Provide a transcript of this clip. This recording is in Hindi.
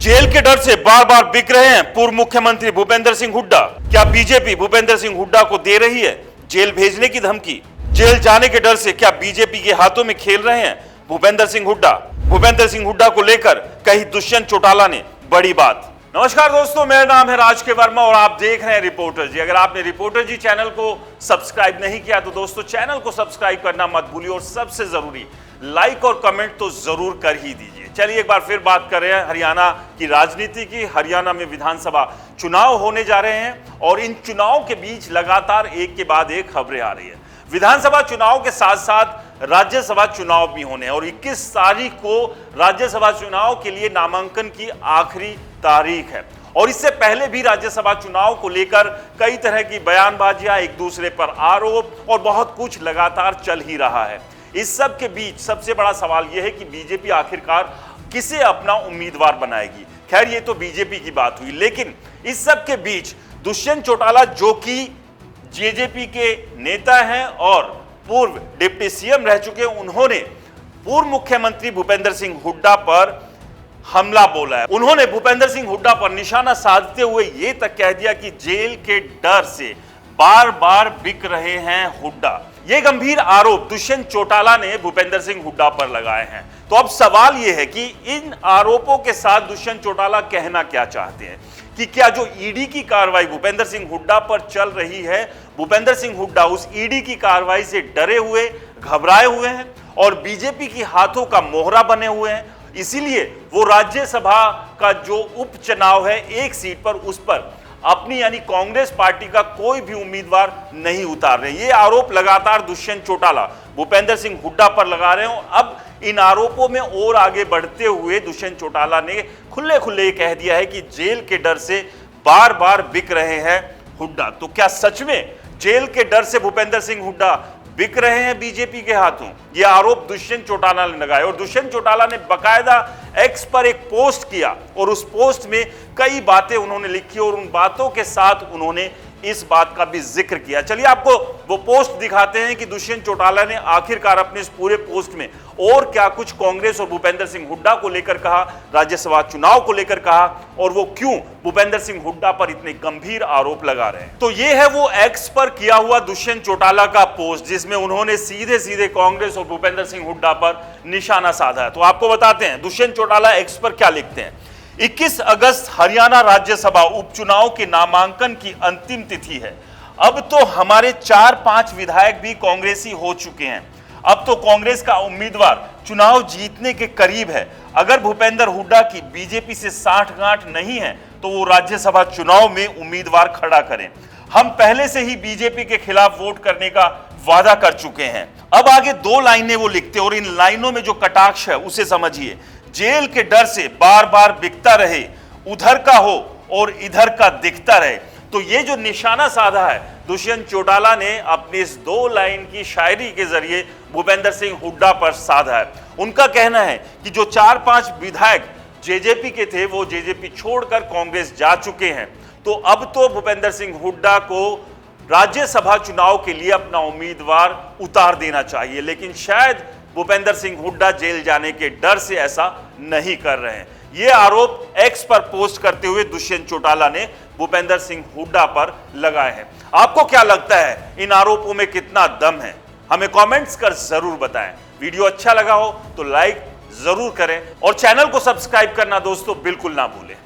जेल के डर से बार बार बिक रहे हैं पूर्व मुख्यमंत्री भूपेंद्र सिंह हुड्डा। क्या बीजेपी भूपेंद्र सिंह हुड्डा को दे रही है जेल भेजने की धमकी? जेल जाने के डर से क्या बीजेपी के हाथों में खेल रहे हैं भूपेंद्र सिंह हुड्डा? भूपेंद्र सिंह हुड्डा को लेकर कही दुष्यंत चौटाला ने बड़ी बात। नमस्कार दोस्तों, मेरा नाम है राज के वर्मा और आप देख रहे हैं रिपोर्टर जी। अगर आपने रिपोर्टर जी चैनल को सब्सक्राइब नहीं किया तो दोस्तों चैनल को सब्सक्राइब करना मत भूलिए और सबसे जरूरी लाइक और कमेंट तो जरूर कर ही दीजिए। चलिए एक बार फिर बात कर रहे हैं हरियाणा की राजनीति की। हरियाणा में विधानसभा चुनाव होने जा रहे हैं और इन चुनाव के बीच लगातार एक के बाद एक खबरें आ रही है। विधानसभा चुनाव के साथ साथ राज्यसभा चुनाव भी होने हैं और 21 तारीख को राज्यसभा चुनाव के लिए नामांकन की आखिरी तारीख है। और इससे पहले भी राज्यसभा चुनाव को लेकर कई तरह की बयानबाजियां, एक दूसरे पर आरोप और बहुत कुछ लगातार चल ही रहा है। इस सब के बीच सबसे बड़ा सवाल यह है कि बीजेपी आखिरकार किसे अपना उम्मीदवार बनाएगी। खैर ये तो बीजेपी की बात हुई, लेकिन इस सब के बीच दुष्यंत चौटाला जो कि जेजेपी के नेता हैं और पूर्व डिप्टी सीएम रह चुके हैं, उन्होंने पूर्व मुख्यमंत्री भूपेंद्र सिंह हुड्डा पर हमला बोला है। उन्होंने भूपेंद्र सिंह हुड्डा पर निशाना साधते हुए यह तक कह दिया कि जेल के डर से बार बार बिक रहे हैं हुड्डा। ये गंभीर आरोप दुष्यंत चौटाला ने भूपेंद्र सिंह हुड्डा पर लगाए हैं। तो अब सवाल यह है कि इन आरोपों के साथ दुष्यंत चौटाला कहना क्या चाहते हैं कि क्या जो ईडी की कार्रवाई भूपेंद्र सिंह हुड्डा पर चल रही है, भूपेंद्र सिंह हुड्डा उस ईडी की कार्रवाई से डरे हुए, घबराए हुए हैं और बीजेपी की हाथों का मोहरा बने हुए हैं, इसीलिए वो राज्यसभा का जो उपचुनाव है एक सीट पर, उस पर अपनी यानी कांग्रेस पार्टी का कोई भी उम्मीदवार नहीं उतार रहे। ये आरोप लगातार दुष्यंत चौटाला भूपेंद्र सिंह हुड्डा पर लगा रहे हैं। अब इन आरोपों में और आगे बढ़ते हुए दुष्यंत चौटाला ने खुले खुले कह दिया है कि जेल के डर से बार बार बिक रहे हैं हुड्डा। तो क्या सच में जेल के डर से भूपेंद्र सिंह हुड्डा बिक रहे हैं बीजेपी के हाथों? यह आरोप दुष्यंत चौटाला ने लगाया और दुष्यंत चौटाला ने बकायदा एक्स पर एक पोस्ट किया और उस पोस्ट में कई बातें उन्होंने लिखी और उन बातों के साथ उन्होंने इस बात का भी जिक्र किया। चलिए आपको वो पोस्ट दिखाते हैं कि दुष्यंत चौटाला ने आखिरकार अपने इस पूरे पोस्ट में और क्या कुछ कांग्रेस और भूपेंद्र सिंह हुड्डा को लेकर कहा, राज्यसभा चुनाव को लेकर कहा और वो क्यों भूपेंद्र सिंह हुड्डा पर इतने गंभीर आरोप लगा रहे हैं। तो ये है वो एक्स पर किया हुआ दुष्यंत चौटाला का पोस्ट जिसमें उन्होंने सीधे सीधे कांग्रेस और भूपेंद्र सिंह हुड्डा पर निशाना साधा है। तो आपको बताते हैं दुष्यंत चौटाला एक्स पर क्या लिखते हैं। 21 अगस्त हरियाणा राज्यसभा उपचुनाव के नामांकन की अंतिम तिथि है। अब तो हमारे 4-5 विधायक भी कांग्रेसी हो चुके हैं। अब तो कांग्रेस का उम्मीदवार चुनाव जीतने के करीब है। अगर भूपेंद्र हुड्डा की बीजेपी से साठगांठ नहीं है तो वो राज्यसभा चुनाव में उम्मीदवार खड़ा करें। हम पहले से ही बीजेपी के खिलाफ वोट करने का वादा कर चुके हैं। अब आगे 2 लाइनें वो लिखते हैं और इन लाइनों में जो कटाक्ष है उसे समझिए। जेल के डर से बार बार बिकता रहे, उधर का हो और इधर का दिखता रहे। तो ये जो निशाना साधा है दुष्यंत चौटाला ने अपनी इस 2 लाइन की शायरी के जरिए भूपेंद्र सिंह हुड्डा पर साधा है। उनका कहना है कि जो 4-5 विधायक जेजेपी के थे वो जेजेपी छोड़कर कांग्रेस जा चुके हैं। तो अब तो भूपेंद्र सिंह हुड्डा को राज्यसभा चुनाव के लिए अपना उम्मीदवार उतार देना चाहिए, लेकिन शायद भूपेंद्र सिंह हुड्डा जेल जाने के डर से ऐसा नहीं कर रहे हैं। ये आरोप एक्स पर पोस्ट करते हुए दुष्यंत चौटाला ने भूपेंद्र सिंह हुड्डा पर लगाए हैं। आपको क्या लगता है इन आरोपों में कितना दम है? हमें कमेंट्स कर जरूर बताएं। वीडियो अच्छा लगा हो तो लाइक जरूर करें और चैनल को सब्सक्राइब करना दोस्तों बिल्कुल ना भूलें।